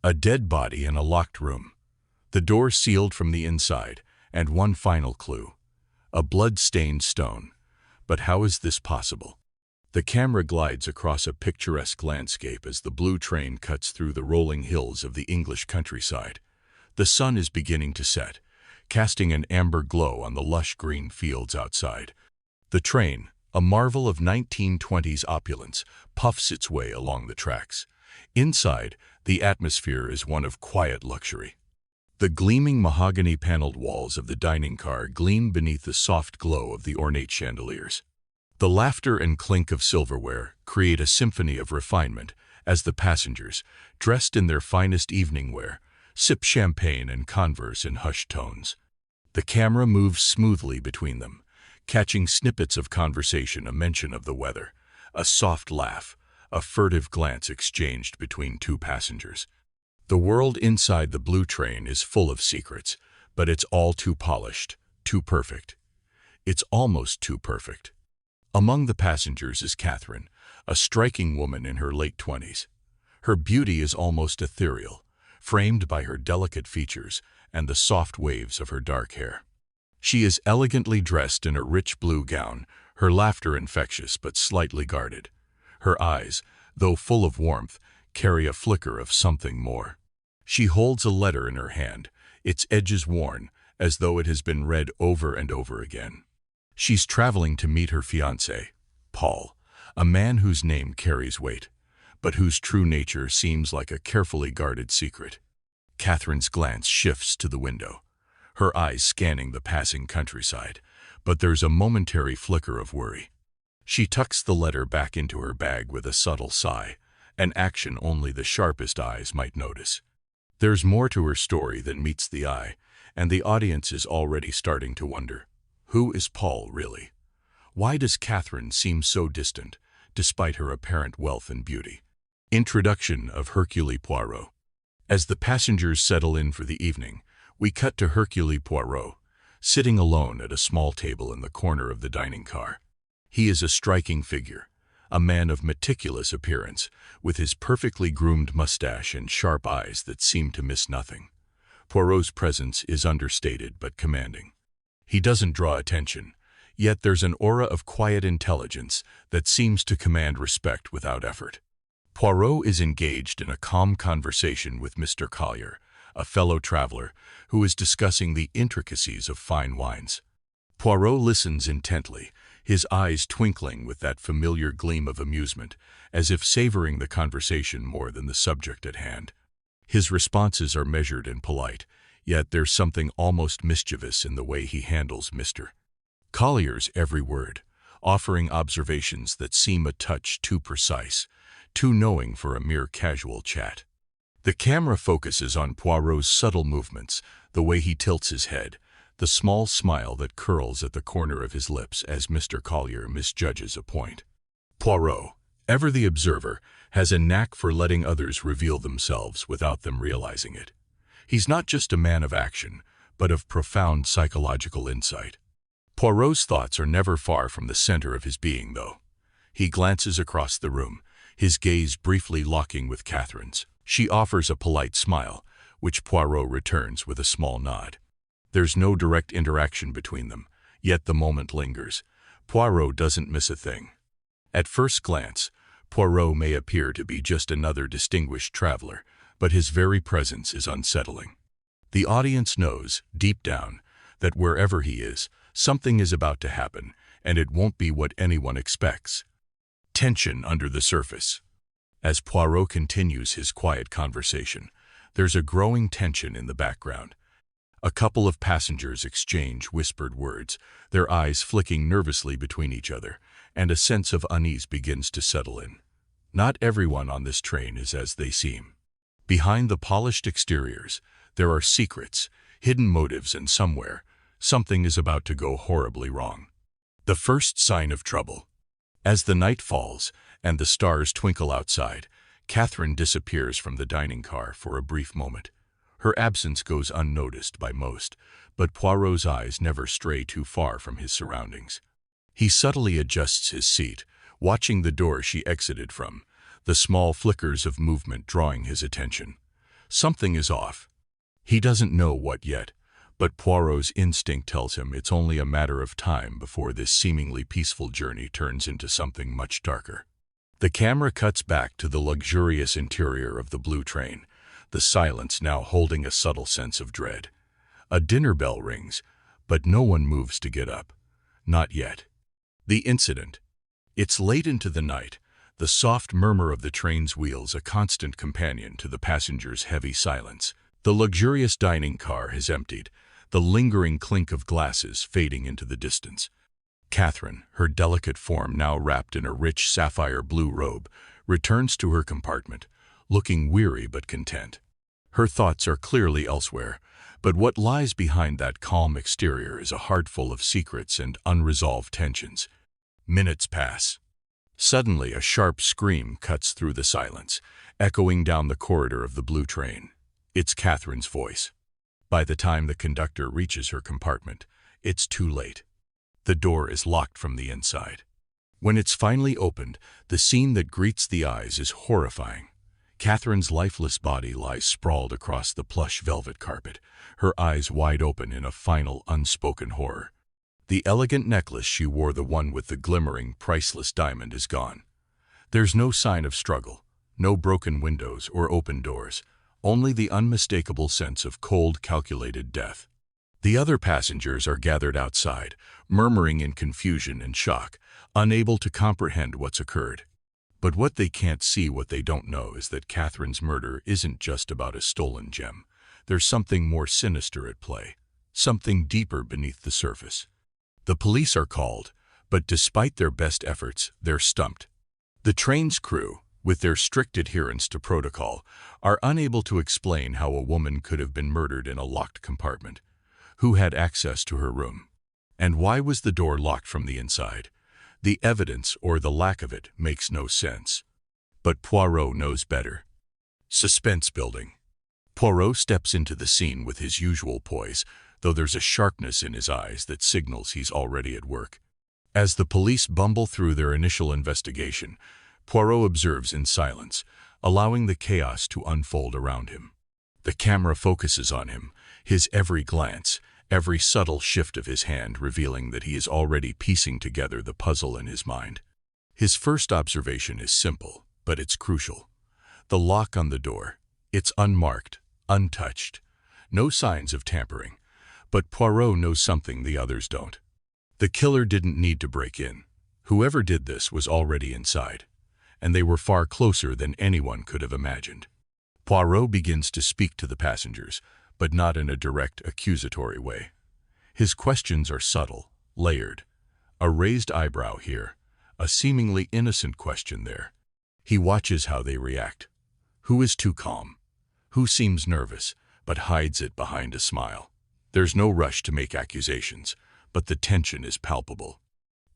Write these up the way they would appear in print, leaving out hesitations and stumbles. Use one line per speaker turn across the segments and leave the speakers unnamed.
A dead body in a locked room. The door sealed from the inside, and one final clue. A blood-stained stone. But how is this possible? The camera glides across a picturesque landscape as the blue train cuts through the rolling hills of the English countryside. The sun is beginning to set, casting an amber glow on the lush green fields outside. The train, a marvel of 1920s opulence, puffs its way along the tracks. Inside, the atmosphere is one of quiet luxury. The gleaming mahogany-paneled walls of the dining car gleam beneath the soft glow of the ornate chandeliers. The laughter and clink of silverware create a symphony of refinement as the passengers, dressed in their finest evening wear, sip champagne and converse in hushed tones. The camera moves smoothly between them, catching snippets of conversation, a mention of the weather, a soft laugh, a furtive glance exchanged between two passengers. The world inside the blue train is full of secrets, but it's all too polished, too perfect. It's almost too perfect. Among the passengers is Catherine, a striking woman in her late 20s. Her beauty is almost ethereal, framed by her delicate features and the soft waves of her dark hair. She is elegantly dressed in a rich blue gown, her laughter infectious but slightly guarded. Her eyes, though full of warmth, carry a flicker of something more. She holds a letter in her hand, its edges worn, as though it has been read over and over again. She's traveling to meet her fiancé, Paul, a man whose name carries weight, but whose true nature seems like a carefully guarded secret. Catherine's glance shifts to the window, her eyes scanning the passing countryside, but there's a momentary flicker of worry. She tucks the letter back into her bag with a subtle sigh, an action only the sharpest eyes might notice. There's more to her story than meets the eye, and the audience is already starting to wonder. Who is Paul, really? Why does Catherine seem so distant, despite her apparent wealth and beauty? Introduction of Hercule Poirot. As the passengers settle in for the evening, we cut to Hercule Poirot, sitting alone at a small table in the corner of the dining car. He is a striking figure, a man of meticulous appearance, with his perfectly groomed mustache and sharp eyes that seem to miss nothing. Poirot's presence is understated but commanding. He doesn't draw attention, yet there's an aura of quiet intelligence that seems to command respect without effort. Poirot is engaged in a calm conversation with Mr. Collier, a fellow traveler, who is discussing the intricacies of fine wines. Poirot listens intently, his eyes twinkling with that familiar gleam of amusement, as if savoring the conversation more than the subject at hand. His responses are measured and polite, yet there's something almost mischievous in the way he handles Mr. Collier's every word, offering observations that seem a touch too precise, too knowing for a mere casual chat. The camera focuses on Poirot's subtle movements, the way he tilts his head, the small smile that curls at the corner of his lips as Mr. Collier misjudges a point. Poirot, ever the observer, has a knack for letting others reveal themselves without them realizing it. He's not just a man of action, but of profound psychological insight. Poirot's thoughts are never far from the center of his being, though. He glances across the room, his gaze briefly locking with Catherine's. She offers a polite smile, which Poirot returns with a small nod. There's no direct interaction between them, yet the moment lingers. Poirot doesn't miss a thing. At first glance, Poirot may appear to be just another distinguished traveler, but his very presence is unsettling. The audience knows, deep down, that wherever he is, something is about to happen, and it won't be what anyone expects. Tension under the surface. As Poirot continues his quiet conversation, there's a growing tension in the background. A couple of passengers exchange whispered words, their eyes flicking nervously between each other, and a sense of unease begins to settle in. Not everyone on this train is as they seem. Behind the polished exteriors, there are secrets, hidden motives, and something is about to go horribly wrong. The first sign of trouble. As the night falls and the stars twinkle outside, Catherine disappears from the dining car for a brief moment. Her absence goes unnoticed by most, but Poirot's eyes never stray too far from his surroundings. He subtly adjusts his seat, watching the door she exited from, the small flickers of movement drawing his attention. Something is off. He doesn't know what yet, but Poirot's instinct tells him it's only a matter of time before this seemingly peaceful journey turns into something much darker. The camera cuts back to the luxurious interior of the blue train, the silence now holding a subtle sense of dread. A dinner bell rings, but no one moves to get up. Not yet. The incident. It's late into the night, the soft murmur of the train's wheels a constant companion to the passengers' heavy silence. The luxurious dining car has emptied, the lingering clink of glasses fading into the distance. Catherine, her delicate form now wrapped in a rich sapphire blue robe, returns to her compartment, looking weary but content. Her thoughts are clearly elsewhere, but what lies behind that calm exterior is a heart full of secrets and unresolved tensions. Minutes pass. Suddenly, a sharp scream cuts through the silence, echoing down the corridor of the blue train. It's Catherine's voice. By the time the conductor reaches her compartment, it's too late. The door is locked from the inside. When it's finally opened, the scene that greets the eyes is horrifying. Catherine's lifeless body lies sprawled across the plush velvet carpet, her eyes wide open in a final, unspoken horror. The elegant necklace she wore, the one with the glimmering, priceless diamond, is gone. There's no sign of struggle, no broken windows or open doors, only the unmistakable sense of cold, calculated death. The other passengers are gathered outside, murmuring in confusion and shock, unable to comprehend what's occurred. But what they can't see, what they don't know, is that Catherine's murder isn't just about a stolen gem. There's something more sinister at play, something deeper beneath the surface. The police are called, but despite their best efforts, they're stumped. The train's crew, with their strict adherence to protocol, are unable to explain how a woman could have been murdered in a locked compartment. Who had access to her room? And why was the door locked from the inside? The evidence, or the lack of it, makes no sense. But Poirot knows better. Suspense building. Poirot steps into the scene with his usual poise, though there's a sharpness in his eyes that signals he's already at work. As the police bumble through their initial investigation, Poirot observes in silence, allowing the chaos to unfold around him. The camera focuses on him, his every glance, every subtle shift of his hand revealing that he is already piecing together the puzzle in his mind. His first observation is simple, but it's crucial. The lock on the door. It's unmarked, untouched. No signs of tampering. But Poirot knows something the others don't. The killer didn't need to break in. Whoever did this was already inside, and they were far closer than anyone could have imagined. Poirot begins to speak to the passengers, but not in a direct, accusatory way. His questions are subtle, layered. A raised eyebrow here, a seemingly innocent question there. He watches how they react. Who is too calm? Who seems nervous, but hides it behind a smile? There's no rush to make accusations, but the tension is palpable.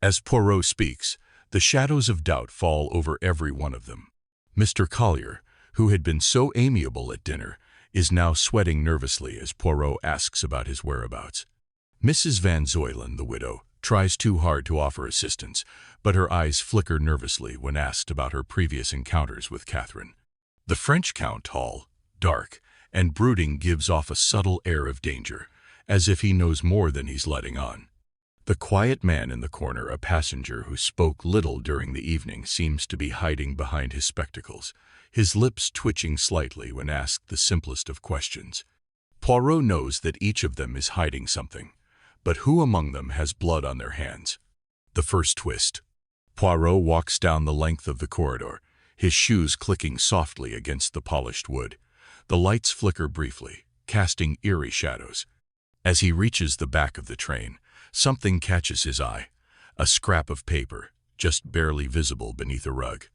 As Poirot speaks, the shadows of doubt fall over every one of them. Mr. Collier, who had been so amiable at dinner, is now sweating nervously as Poirot asks about his whereabouts. Mrs. Van Zuylen, the widow, tries too hard to offer assistance, but her eyes flicker nervously when asked about her previous encounters with Catherine. The French Count, tall, dark, and brooding, gives off a subtle air of danger, as if he knows more than he's letting on. The quiet man in the corner, a passenger who spoke little during the evening, seems to be hiding behind his spectacles, his lips twitching slightly when asked the simplest of questions. Poirot knows that each of them is hiding something, but who among them has blood on their hands? The first twist. Poirot walks down the length of the corridor, his shoes clicking softly against the polished wood. The lights flicker briefly, casting eerie shadows. As he reaches the back of the train, something catches his eye, a scrap of paper, just barely visible beneath a rug.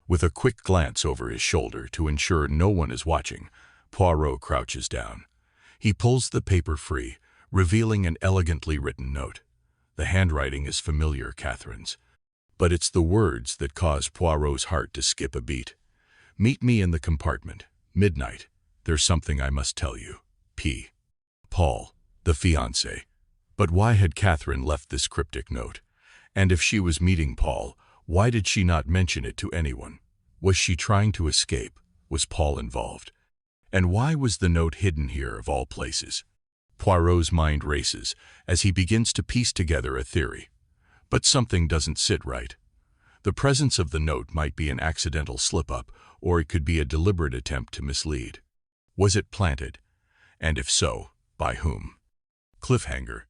With a quick glance over his shoulder to ensure no one is watching, Poirot crouches down. He pulls the paper free, revealing an elegantly written note. The handwriting is familiar, Catherine's, but it's the words that cause Poirot's heart to skip a beat. Meet me in the compartment, midnight. There's something I must tell you. P. Paul, the fiancé. But why had Catherine left this cryptic note? And if she was meeting Paul, why did she not mention it to anyone? Was she trying to escape? Was Paul involved? And why was the note hidden here of all places? Poirot's mind races as he begins to piece together a theory. But something doesn't sit right. The presence of the note might be an accidental slip-up, or it could be a deliberate attempt to mislead. Was it planted? And if so, by whom? Cliffhanger.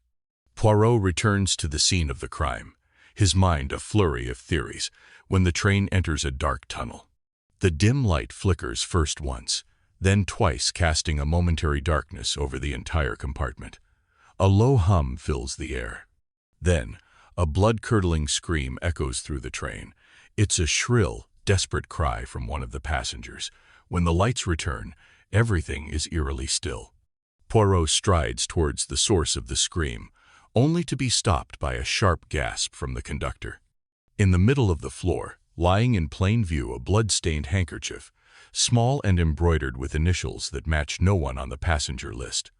Poirot returns to the scene of the crime, his mind a flurry of theories, when the train enters a dark tunnel. The dim light flickers first once, then twice, casting a momentary darkness over the entire compartment. A low hum fills the air. Then, a blood-curdling scream echoes through the train. It's a shrill, desperate cry from one of the passengers. When the lights return, everything is eerily still. Poirot strides towards the source of the scream, only to be stopped by a sharp gasp from the conductor. In the middle of the floor, lying in plain view, a blood-stained handkerchief, small and embroidered with initials that match no one on the passenger list.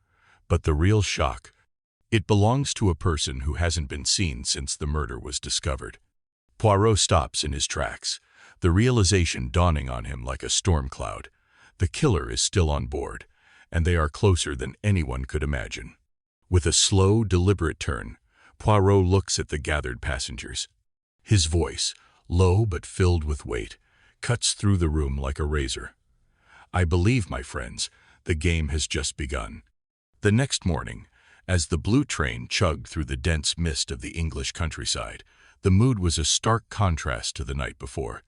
But the real shock, it belongs to a person who hasn't been seen since the murder was discovered. Poirot stops in his tracks, the realization dawning on him like a storm cloud. The killer is still on board, and they are closer than anyone could imagine. With a slow, deliberate turn, Poirot looks at the gathered passengers. His voice, low but filled with weight, cuts through the room like a razor. I believe, my friends, the game has just begun. The next morning, as the blue train chugged through the dense mist of the English countryside, the mood was a stark contrast to the night before.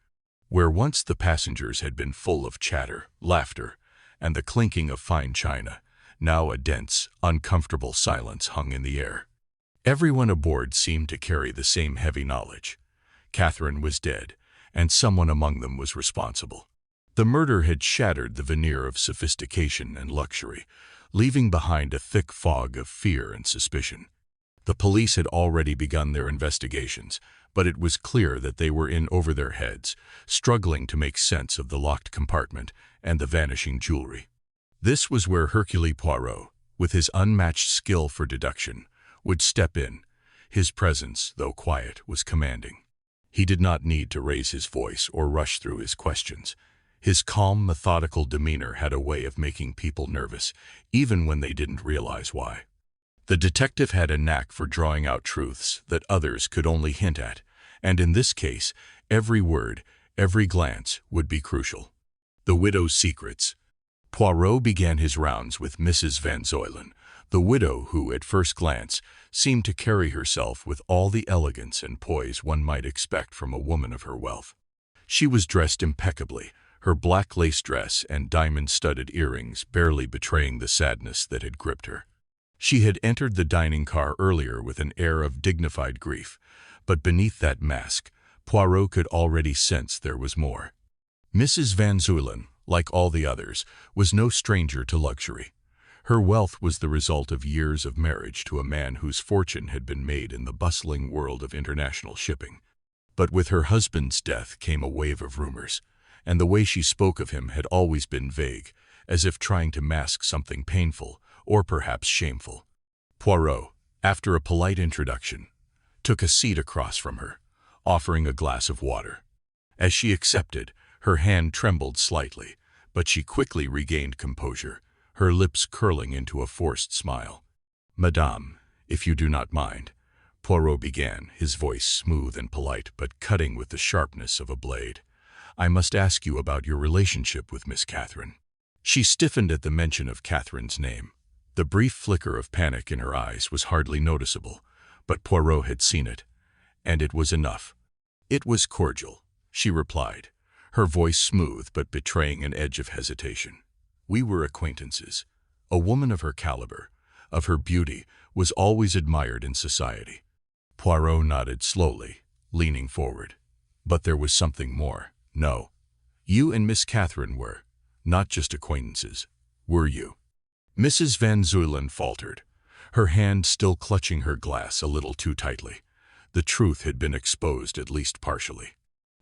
Where once the passengers had been full of chatter, laughter, and the clinking of fine china, now a dense, uncomfortable silence hung in the air. Everyone aboard seemed to carry the same heavy knowledge. Catherine was dead, and someone among them was responsible. The murder had shattered the veneer of sophistication and luxury, leaving behind a thick fog of fear and suspicion. The police had already begun their investigations, but it was clear that they were in over their heads, struggling to make sense of the locked compartment and the vanishing jewelry. This was where Hercule Poirot, with his unmatched skill for deduction, would step in. His presence, though quiet, was commanding. He did not need to raise his voice or rush through his questions. His calm, methodical demeanor had a way of making people nervous, even when they didn't realize why. The detective had a knack for drawing out truths that others could only hint at, and in this case, every word, every glance would be crucial. The widow's secrets. Poirot began his rounds with Mrs. Van Zuylen, the widow who, at first glance, seemed to carry herself with all the elegance and poise one might expect from a woman of her wealth. She was dressed impeccably, her black lace dress and diamond-studded earrings barely betraying the sadness that had gripped her. She had entered the dining car earlier with an air of dignified grief, but beneath that mask, Poirot could already sense there was more. Mrs. Van Zuylen, like all the others, was no stranger to luxury. Her wealth was the result of years of marriage to a man whose fortune had been made in the bustling world of international shipping. But with her husband's death came a wave of rumors, and the way she spoke of him had always been vague, as if trying to mask something painful, or perhaps shameful. Poirot, after a polite introduction, took a seat across from her, offering a glass of water. As she accepted, her hand trembled slightly, but she quickly regained composure, her lips curling into a forced smile. "Madame, if you do not mind," Poirot began, his voice smooth and polite but cutting with the sharpness of a blade. "I must ask you about your relationship with Miss Catherine." She stiffened at the mention of Catherine's name. The brief flicker of panic in her eyes was hardly noticeable, but Poirot had seen it, and it was enough. "It was cordial," she replied, her voice smooth but betraying an edge of hesitation. "We were acquaintances. A woman of her caliber, of her beauty, was always admired in society." Poirot nodded slowly, leaning forward. "But there was something more. No. You and Miss Catherine were, not just acquaintances, were you?" Mrs. Van Zuylen faltered, her hand still clutching her glass a little too tightly. The truth had been exposed at least partially.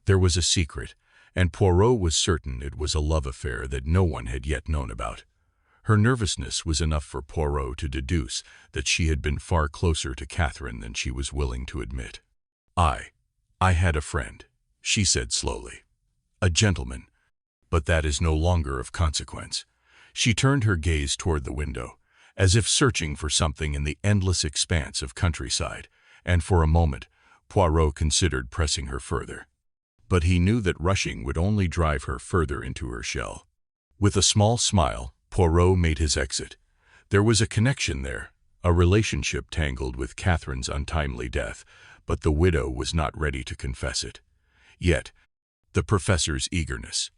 There was a secret, and Poirot was certain it was a love affair that no one had yet known about. Her nervousness was enough for Poirot to deduce that she had been far closer to Catherine than she was willing to admit. I had a friend," she said slowly. "A gentleman. But that is no longer of consequence." She turned her gaze toward the window, as if searching for something in the endless expanse of countryside, and for a moment, Poirot considered pressing her further. But he knew that rushing would only drive her further into her shell. With a small smile, Poirot made his exit. There was a connection there, a relationship tangled with Catherine's untimely death, but the widow was not ready to confess it. Yet, the professor's eagerness.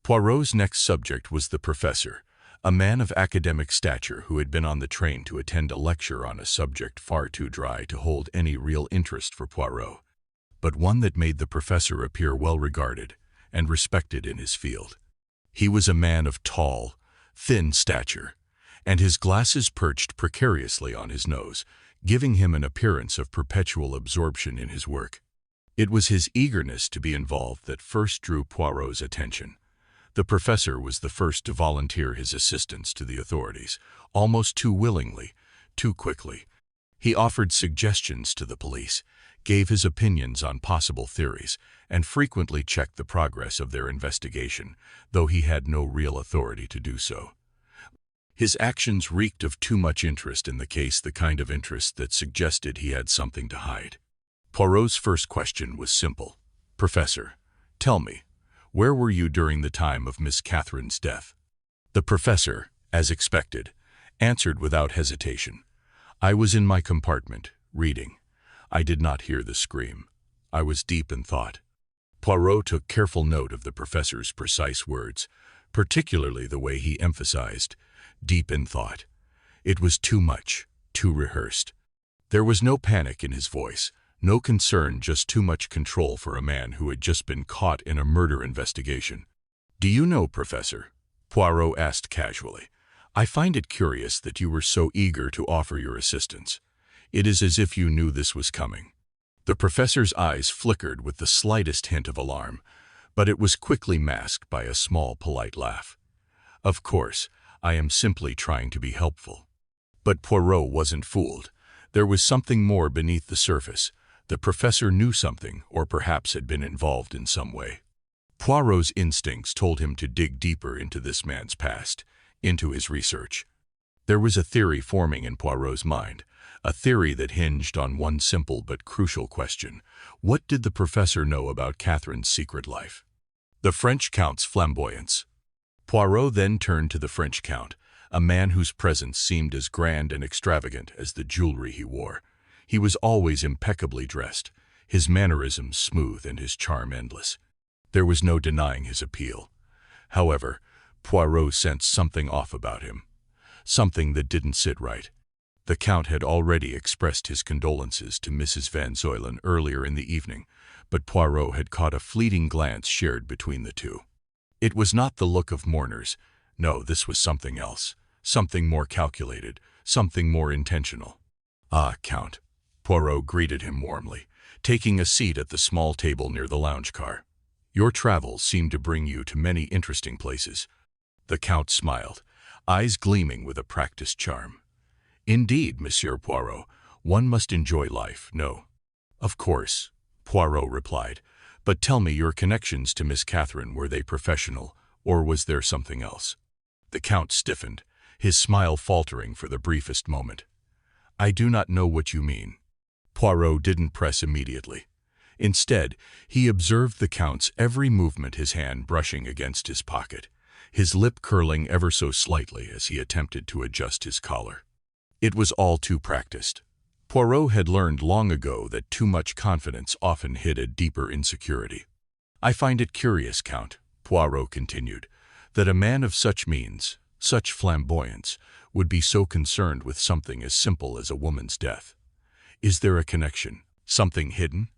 Poirot's next subject was the professor, a man of academic stature who had been on the train to attend a lecture on a subject far too dry to hold any real interest for Poirot, but one that made the professor appear well-regarded and respected in his field. He was a man of tall, thin stature, and his glasses perched precariously on his nose, giving him an appearance of perpetual absorption in his work. It was his eagerness to be involved that first drew Poirot's attention. The professor was the first to volunteer his assistance to the authorities, almost too willingly, too quickly. He offered suggestions to the police, gave his opinions on possible theories, and frequently checked the progress of their investigation, though he had no real authority to do so. His actions reeked of too much interest in the case, the kind of interest that suggested he had something to hide. Poirot's first question was simple. "Professor, tell me, where were you during the time of Miss Catherine's death?" The professor, as expected, answered without hesitation. "I was in my compartment, reading. I did not hear the scream. I was deep in thought." Poirot took careful note of the professor's precise words, particularly the way he emphasized, "deep in thought." It was too much, too rehearsed. There was no panic in his voice, no concern, just too much control for a man who had just been caught in a murder investigation. "Do you know, Professor?" Poirot asked casually. "I find it curious that you were so eager to offer your assistance. It is as if you knew this was coming." The professor's eyes flickered with the slightest hint of alarm, but it was quickly masked by a small, polite laugh. "Of course, I am simply trying to be helpful." But Poirot wasn't fooled. There was something more beneath the surface. The professor knew something, or perhaps had been involved in some way. Poirot's instincts told him to dig deeper into this man's past, into his research. There was a theory forming in Poirot's mind, a theory that hinged on one simple but crucial question. What did the professor know about Catherine's secret life? The French count's flamboyance. Poirot then turned to the French count, a man whose presence seemed as grand and extravagant as the jewelry he wore. He was always impeccably dressed, his mannerisms smooth and his charm endless. There was no denying his appeal. However, Poirot sensed something off about him, something that didn't sit right. The Count had already expressed his condolences to Mrs. Van Zuylen earlier in the evening, but Poirot had caught a fleeting glance shared between the two. It was not the look of mourners. No, this was something else, something more calculated, something more intentional. "Ah, Count." Poirot greeted him warmly, taking a seat at the small table near the lounge car. "Your travels seem to bring you to many interesting places." The Count smiled, eyes gleaming with a practiced charm. "Indeed, Monsieur Poirot, one must enjoy life, no?" "Of course," Poirot replied, "but tell me, your connections to Miss Catherine, were they professional, or was there something else?" The Count stiffened, his smile faltering for the briefest moment. "I do not know what you mean." Poirot didn't press immediately. Instead, he observed the Count's every movement, his hand brushing against his pocket, his lip curling ever so slightly as he attempted to adjust his collar. It was all too practiced. Poirot had learned long ago that too much confidence often hid a deeper insecurity. "I find it curious, Count," Poirot continued, "that a man of such means, such flamboyance, would be so concerned with something as simple as a woman's death. Is there a connection, something hidden?"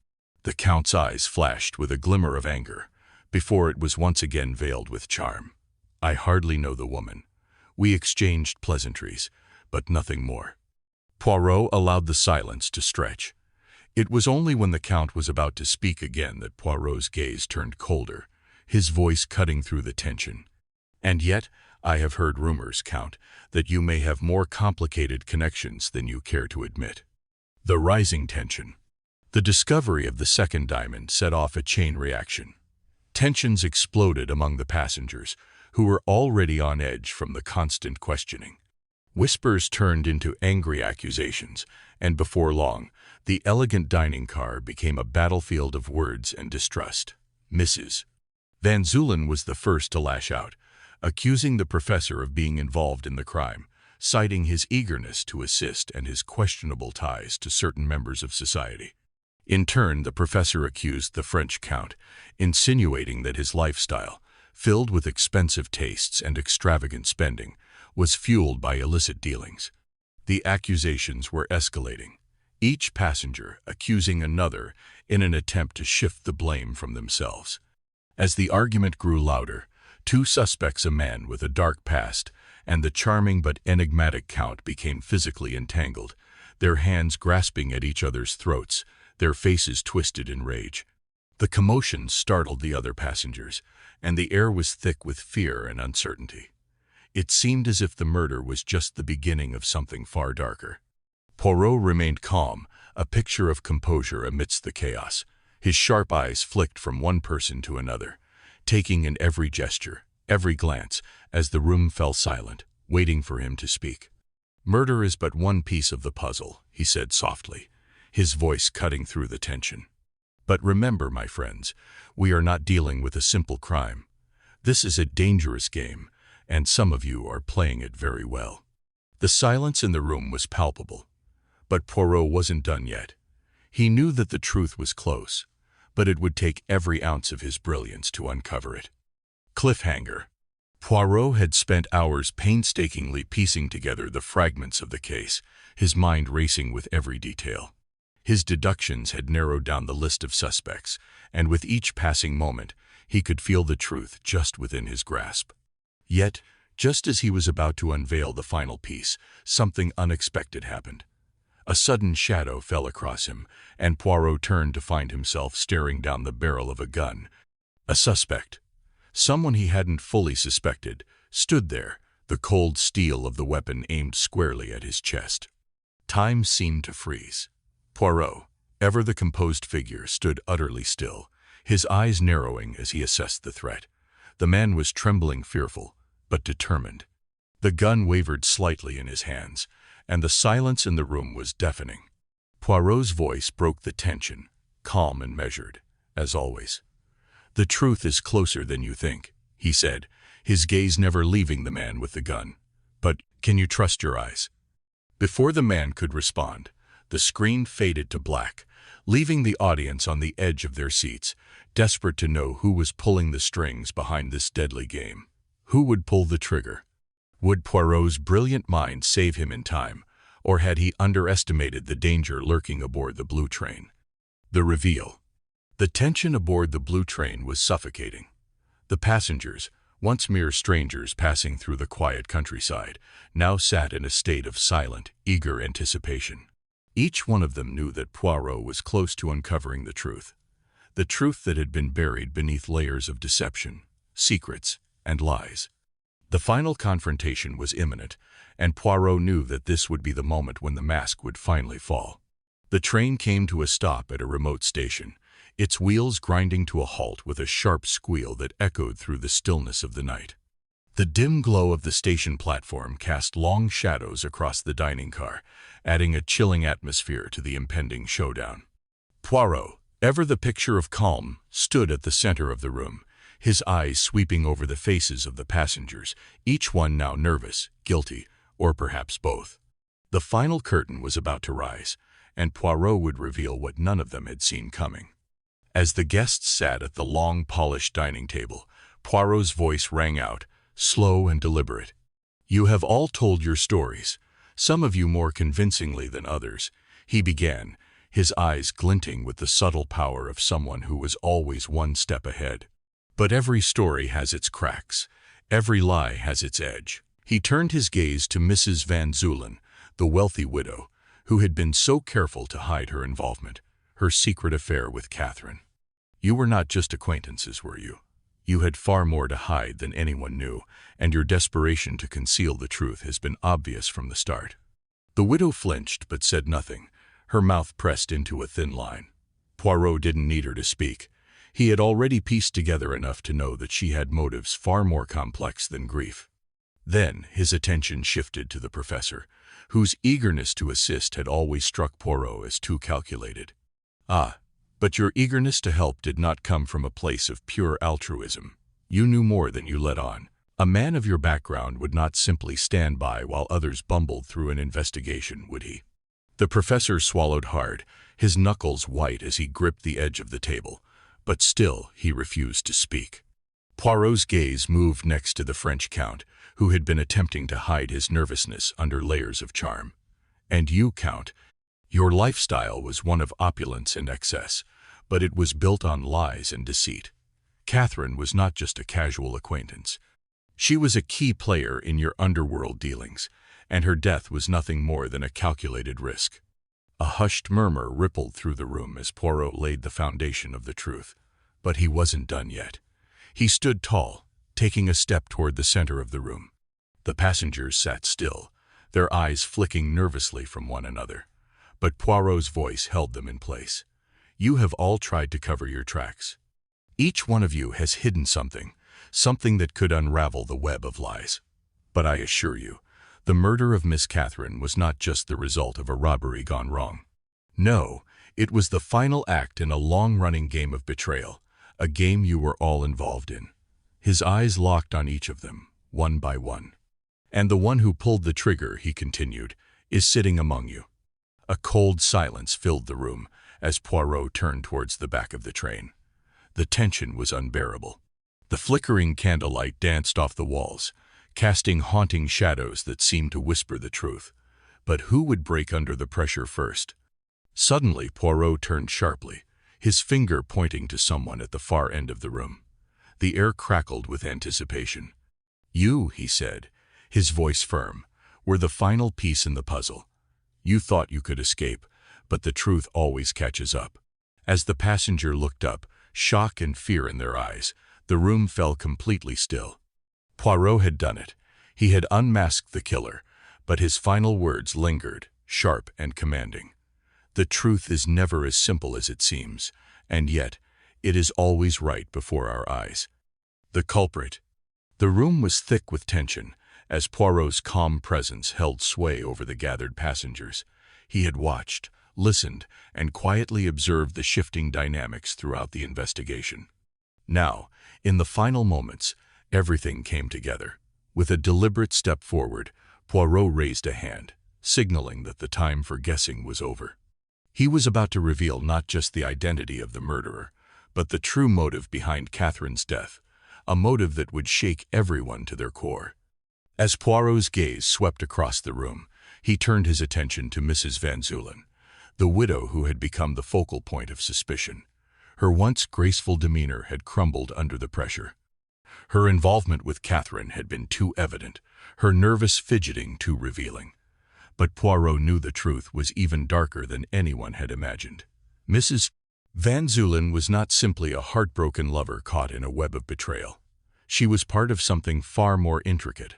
The Count's eyes flashed with a glimmer of anger, before it was once again veiled with charm. "I hardly know the woman. We exchanged pleasantries, but nothing more." Poirot allowed the silence to stretch. It was only when the Count was about to speak again that Poirot's gaze turned colder, his voice cutting through the tension. "And yet, I have heard rumors, Count, that you may have more complicated connections than you care to admit." The rising tension. The discovery of the second diamond set off a chain reaction. Tensions exploded among the passengers, who were already on edge from the constant questioning. Whispers turned into angry accusations, and before long, the elegant dining car became a battlefield of words and distrust. Mrs. Van Zuylen was the first to lash out, accusing the professor of being involved in the crime, citing his eagerness to assist and his questionable ties to certain members of society. In turn, the professor accused the French count, insinuating that his lifestyle, filled with expensive tastes and extravagant spending, was fueled by illicit dealings. The accusations were escalating, each passenger accusing another in an attempt to shift the blame from themselves. As the argument grew louder, two suspects, a man with a dark past and the charming but enigmatic count, became physically entangled, their hands grasping at each other's throats, their faces twisted in rage. The commotion startled the other passengers, and the air was thick with fear and uncertainty. It seemed as if the murder was just the beginning of something far darker. Poirot remained calm, a picture of composure amidst the chaos. His sharp eyes flicked from one person to another, taking in every gesture, every glance, as the room fell silent, waiting for him to speak. "Murder is but one piece of the puzzle," he said softly, his voice cutting through the tension. "But remember, my friends, we are not dealing with a simple crime. This is a dangerous game, and some of you are playing it very well." The silence in the room was palpable, but Poirot wasn't done yet. He knew that the truth was close, but it would take every ounce of his brilliance to uncover it. Cliffhanger. Poirot had spent hours painstakingly piecing together the fragments of the case, his mind racing with every detail. His deductions had narrowed down the list of suspects, and with each passing moment, he could feel the truth just within his grasp. Yet, just as he was about to unveil the final piece, something unexpected happened. A sudden shadow fell across him, and Poirot turned to find himself staring down the barrel of a gun. A suspect, someone he hadn't fully suspected, stood there, the cold steel of the weapon aimed squarely at his chest. Time seemed to freeze. Poirot, ever the composed figure, stood utterly still, his eyes narrowing as he assessed the threat. The man was trembling, fearful, but determined. The gun wavered slightly in his hands, and the silence in the room was deafening. Poirot's voice broke the tension, calm and measured, as always. "The truth is closer than you think," he said, his gaze never leaving the man with the gun. "But can you trust your eyes?" Before the man could respond, the screen faded to black, leaving the audience on the edge of their seats, desperate to know who was pulling the strings behind this deadly game. Who would pull the trigger? Would Poirot's brilliant mind save him in time, or had he underestimated the danger lurking aboard the blue train? The reveal. The tension aboard the blue train was suffocating. The passengers, once mere strangers passing through the quiet countryside, now sat in a state of silent, eager anticipation. Each one of them knew that Poirot was close to uncovering the truth that had been buried beneath layers of deception, secrets, and lies. The final confrontation was imminent, and Poirot knew that this would be the moment when the mask would finally fall. The train came to a stop at a remote station, its wheels grinding to a halt with a sharp squeal that echoed through the stillness of the night. The dim glow of the station platform cast long shadows across the dining car, adding a chilling atmosphere to the impending showdown. Poirot, ever the picture of calm, stood at the center of the room, his eyes sweeping over the faces of the passengers, each one now nervous, guilty, or perhaps both. The final curtain was about to rise, and Poirot would reveal what none of them had seen coming. As the guests sat at the long, polished dining table, Poirot's voice rang out, slow and deliberate. "You have all told your stories, some of you more convincingly than others," he began, his eyes glinting with the subtle power of someone who was always one step ahead. "But every story has its cracks, every lie has its edge." He turned his gaze to Mrs. Van Zuylen, the wealthy widow, who had been so careful to hide her involvement, her secret affair with Catherine. "You were not just acquaintances, were you? You had far more to hide than anyone knew, and your desperation to conceal the truth has been obvious from the start." The widow flinched but said nothing, her mouth pressed into a thin line. Poirot didn't need her to speak. He had already pieced together enough to know that she had motives far more complex than grief. Then his attention shifted to the professor, whose eagerness to assist had always struck Poirot as too calculated. Ah, but your eagerness to help did not come from a place of pure altruism. You knew more than you let on. A man of your background would not simply stand by while others bumbled through an investigation, would he? The professor swallowed hard, his knuckles white as he gripped the edge of the table, but still he refused to speak. Poirot's gaze moved next to the French count, who had been attempting to hide his nervousness under layers of charm. And you, Count, your lifestyle was one of opulence and excess, but it was built on lies and deceit. Catherine was not just a casual acquaintance. She was a key player in your underworld dealings, and her death was nothing more than a calculated risk. A hushed murmur rippled through the room as Poirot laid the foundation of the truth. But he wasn't done yet. He stood tall, taking a step toward the center of the room. The passengers sat still, their eyes flicking nervously from one another. But Poirot's voice held them in place. You have all tried to cover your tracks. Each one of you has hidden something that could unravel the web of lies. But I assure you, the murder of Miss Catherine was not just the result of a robbery gone wrong. No, it was the final act in a long-running game of betrayal, a game you were all involved in. His eyes locked on each of them, one by one. And the one who pulled the trigger, he continued, is sitting among you. A cold silence filled the room as Poirot turned towards the back of the train. The tension was unbearable. The flickering candlelight danced off the walls, casting haunting shadows that seemed to whisper the truth. But who would break under the pressure first? Suddenly, Poirot turned sharply, his finger pointing to someone at the far end of the room. The air crackled with anticipation. You, he said, his voice firm, were the final piece in the puzzle. You thought you could escape, but the truth always catches up. As the passenger looked up, shock and fear in their eyes, the room fell completely still. Poirot had done it. He had unmasked the killer, but his final words lingered, sharp and commanding. The truth is never as simple as it seems, and yet it is always right before our eyes. The culprit. The room was thick with tension, as Poirot's calm presence held sway over the gathered passengers. He had watched, listened, and quietly observed the shifting dynamics throughout the investigation. Now, in the final moments, everything came together. With a deliberate step forward, Poirot raised a hand, signaling that the time for guessing was over. He was about to reveal not just the identity of the murderer, but the true motive behind Catherine's death, a motive that would shake everyone to their core. As Poirot's gaze swept across the room, he turned his attention to Mrs. Van Zuylen, the widow who had become the focal point of suspicion. Her once graceful demeanor had crumbled under the pressure. Her involvement with Catherine had been too evident, her nervous fidgeting too revealing. But Poirot knew the truth was even darker than anyone had imagined. Mrs. Van Zuylen was not simply a heartbroken lover caught in a web of betrayal. She was part of something far more intricate,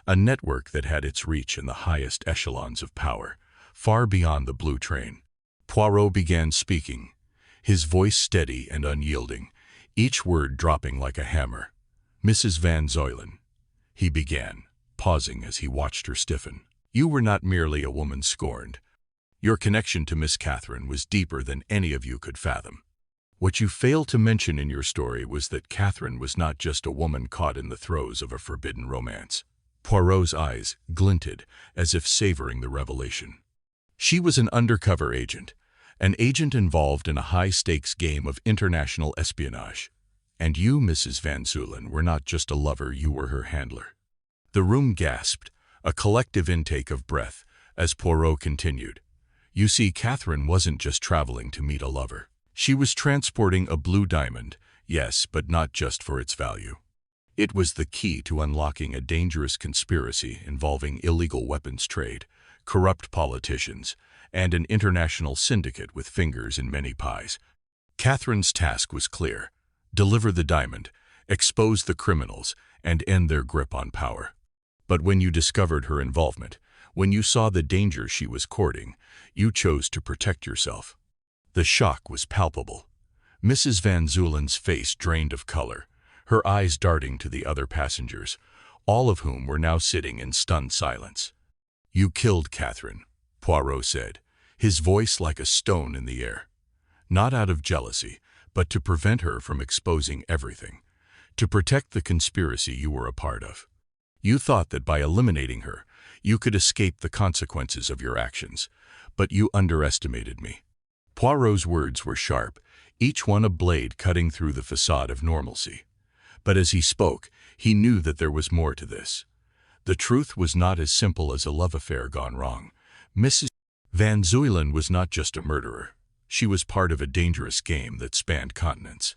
a network that had its reach in the highest echelons of power, far beyond the blue train. Poirot began speaking, his voice steady and unyielding, each word dropping like a hammer. Mrs. Van Zuylen, he began, pausing as he watched her stiffen. You were not merely a woman scorned. Your connection to Miss Catherine was deeper than any of you could fathom. What you failed to mention in your story was that Catherine was not just a woman caught in the throes of a forbidden romance. Poirot's eyes glinted as if savoring the revelation. She was an undercover agent, an agent involved in a high-stakes game of international espionage. And you, Mrs. Van Zuylen, were not just a lover, you were her handler. The room gasped, a collective intake of breath, as Poirot continued. You see, Catherine wasn't just traveling to meet a lover. She was transporting a blue diamond, yes, but not just for its value. It was the key to unlocking a dangerous conspiracy involving illegal weapons trade, corrupt politicians, and an international syndicate with fingers in many pies. Catherine's task was clear: deliver the diamond, expose the criminals, and end their grip on power. But when you discovered her involvement, when you saw the danger she was courting, you chose to protect yourself. The shock was palpable. Mrs. Van Zuylen's face drained of color, her eyes darting to the other passengers, all of whom were now sitting in stunned silence. "You killed Catherine," Poirot said, his voice like a stone in the air. "Not out of jealousy, but to prevent her from exposing everything, to protect the conspiracy you were a part of. You thought that by eliminating her, you could escape the consequences of your actions, but you underestimated me." Poirot's words were sharp, each one a blade cutting through the facade of normalcy. But as he spoke, he knew that there was more to this. The truth was not as simple as a love affair gone wrong. Mrs. Van Zuylen was not just a murderer. She was part of a dangerous game that spanned continents.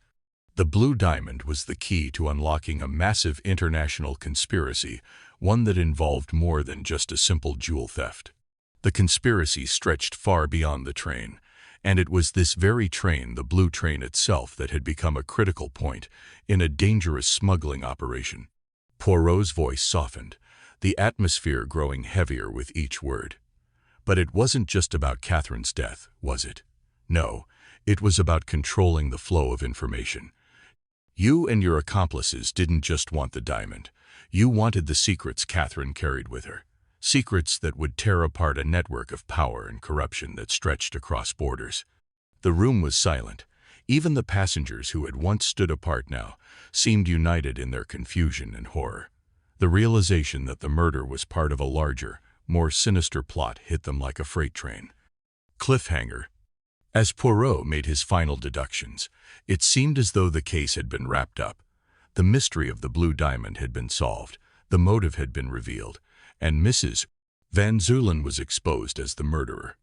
The Blue Diamond was the key to unlocking a massive international conspiracy, one that involved more than just a simple jewel theft. The conspiracy stretched far beyond the train, and it was this very train, the Blue Train itself, that had become a critical point in a dangerous smuggling operation. Poirot's voice softened, the atmosphere growing heavier with each word. But it wasn't just about Catherine's death, was it? No, it was about controlling the flow of information. You and your accomplices didn't just want the diamond. You wanted the secrets Catherine carried with her. Secrets that would tear apart a network of power and corruption that stretched across borders. The room was silent. Even the passengers who had once stood apart now seemed united in their confusion and horror. The realization that the murder was part of a larger, more sinister plot hit them like a freight train. Cliffhanger. As Poirot made his final deductions, it seemed as though the case had been wrapped up. The mystery of the Blue Diamond had been solved, the motive had been revealed, and Mrs. Van Zuylen was exposed as the murderer.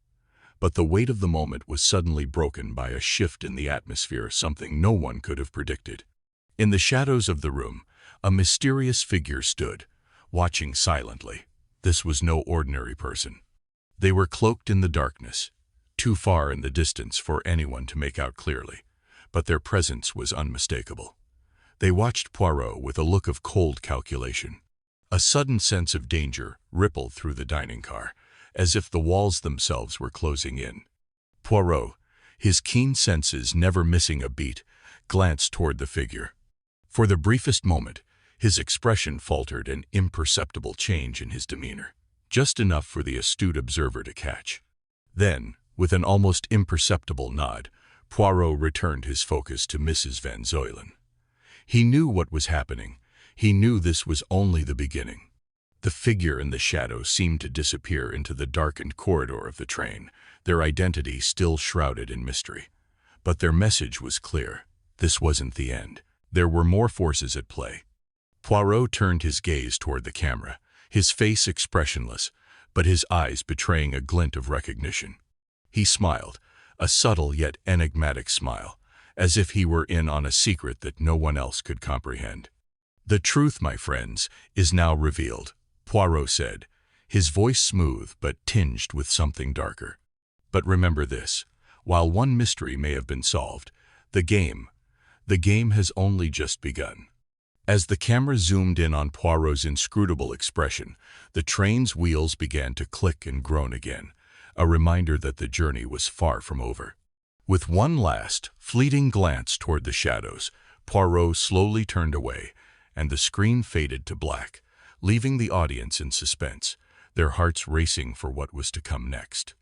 But the weight of the moment was suddenly broken by a shift in the atmosphere, something no one could have predicted. In the shadows of the room, a mysterious figure stood, watching silently. This was no ordinary person. They were cloaked in the darkness, too far in the distance for anyone to make out clearly, but their presence was unmistakable. They watched Poirot with a look of cold calculation. A sudden sense of danger rippled through the dining car, as if the walls themselves were closing in. Poirot, his keen senses never missing a beat, glanced toward the figure. For the briefest moment, his expression faltered, an imperceptible change in his demeanor, just enough for the astute observer to catch. Then, with an almost imperceptible nod, Poirot returned his focus to Mrs. Van Zuylen. He knew what was happening. He knew this was only the beginning. The figure in the shadow seemed to disappear into the darkened corridor of the train, their identity still shrouded in mystery. But their message was clear. This wasn't the end. There were more forces at play. Poirot turned his gaze toward the camera, his face expressionless, but his eyes betraying a glint of recognition. He smiled, a subtle yet enigmatic smile, as if he were in on a secret that no one else could comprehend. "The truth, my friends, is now revealed," Poirot said, his voice smooth but tinged with something darker. "But remember this, while one mystery may have been solved, the game has only just begun." As the camera zoomed in on Poirot's inscrutable expression, the train's wheels began to click and groan again, a reminder that the journey was far from over. With one last, fleeting glance toward the shadows, Poirot slowly turned away, and the screen faded to black, leaving the audience in suspense, their hearts racing for what was to come next.